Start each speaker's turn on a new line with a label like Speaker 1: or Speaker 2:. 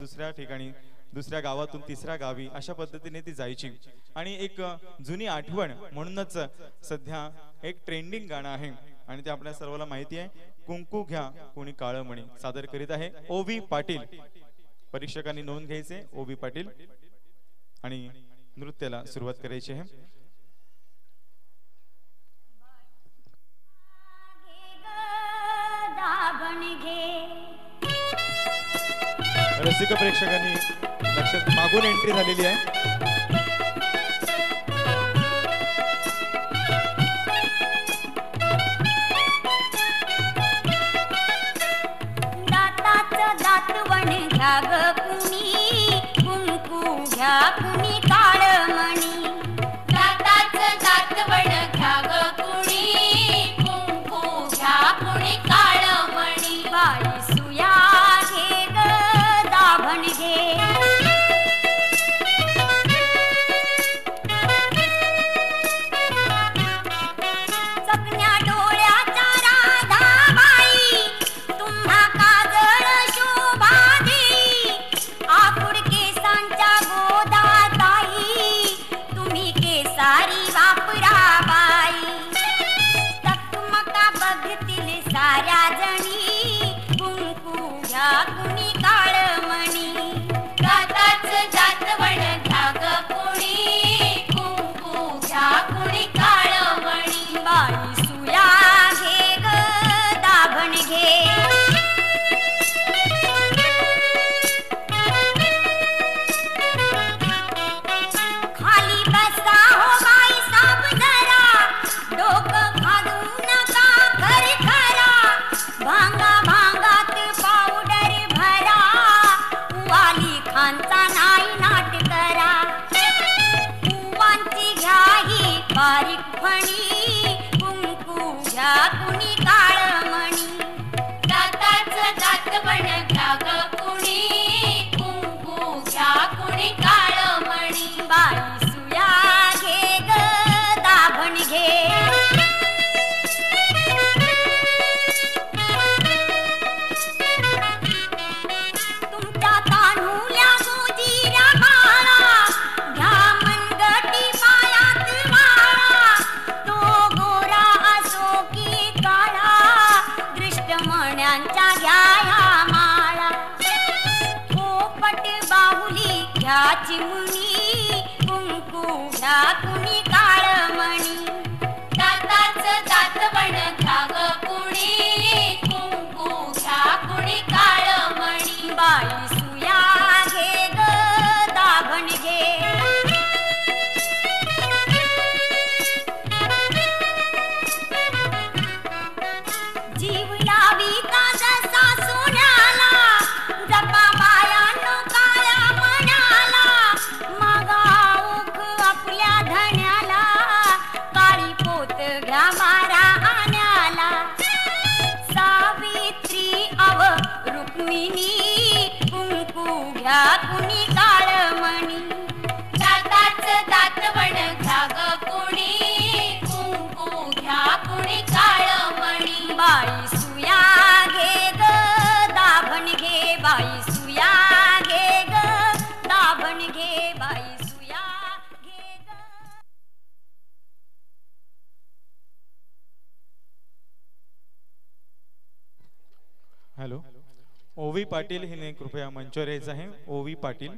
Speaker 1: दुसऱ्या ठिकाणी दुसऱ्या गावातून तिसऱ्या गावी अशा पद्धतीने ती जायची आणि एक जुनी आठवण म्हणूनच सध्या एक ट्रेंडिंग गाणं आहे आणि ते आपल्या सर्वांना माहिती आहे. कुंकू घ्या कोणी काळं मणी सादर करीत आहे ओवी पाटील. परीक्षकांनी नोंद घ्यायचे ओवी पाटील आणि नृत्याला सुरुवात करायची आहे. रसिक प्रेक्षकांनी लक्षात मागून एंट्री झालेली आहे.
Speaker 2: दातवण घ्या ग कुणी कुंकू घ्या कुणी काळमणी. दाताचं दातवण घ्या ग कुणी कुंकू घ्या कुणी काळमणी. बाई सुया घे ग दाभण घे. चकण्या डोळ्याच्या राधाबाई तुम्हा काजळ शोभा देई. आकुड केसांच्या गोदाताई तुम्ही केसारी वापरा बाई. चकमका बघतील साऱ्या जणी कुंकू घ्या कुणी काळमणी. दाताचं दातवण घ्या ग कुणी कुंकू घ्या कुणी काळमणी. बाई सुया घे ग दाभण घे. खाली बसा हो बाई साब जरा डोकं घालू नका खरखरा. भांगा भांगात पावडर भरा वाली खांचा नाही नाट करा. कुवांची घ्या ही बारीक फणी कुंकू घ्या कुणी काळमणी. दाताचं दातवण घ्या ग कुणी कुंकू घ्या कुणी काळमणी. बाई सुया घे ग दाभण घे. तुमच्या तान्हुल्या गोजीऱ्या बाळा घ्या मनगटी पायात वाळा. तो गोरा असो की काळा दृष्टमण्यांच्या घ्या ह्या माळा. पोपट बाहुली घ्या चिमुणी कुंकू घ्या कुणी काळमणी. दाताचं दातवण घ्या ग कुणी कुंकू घ्या कुणी काळमणी. बाई सुया घे ग दाभण घे. जीव लाविता जसा सोन्याला जपा बायानो काळ्या मनाला. मागा ओघ आपल्या धन्याला काळी पोत घ्या मारा आण्याला. सावित्री अव रुक्मिणी कुंकू घ्या कुणी काळमणी. दाताचं दातवण घ्या ग कुणी कुंकू घ्या कुणी काळमणी. बाई सुया घे ग दाभण घे. बाई सुया घे ग दाभण घे. बाई सुया घे ग.
Speaker 1: हॅलो ओवी पाटील हिने कृपया मंचावर यायचं आहे. ओवी पाटील.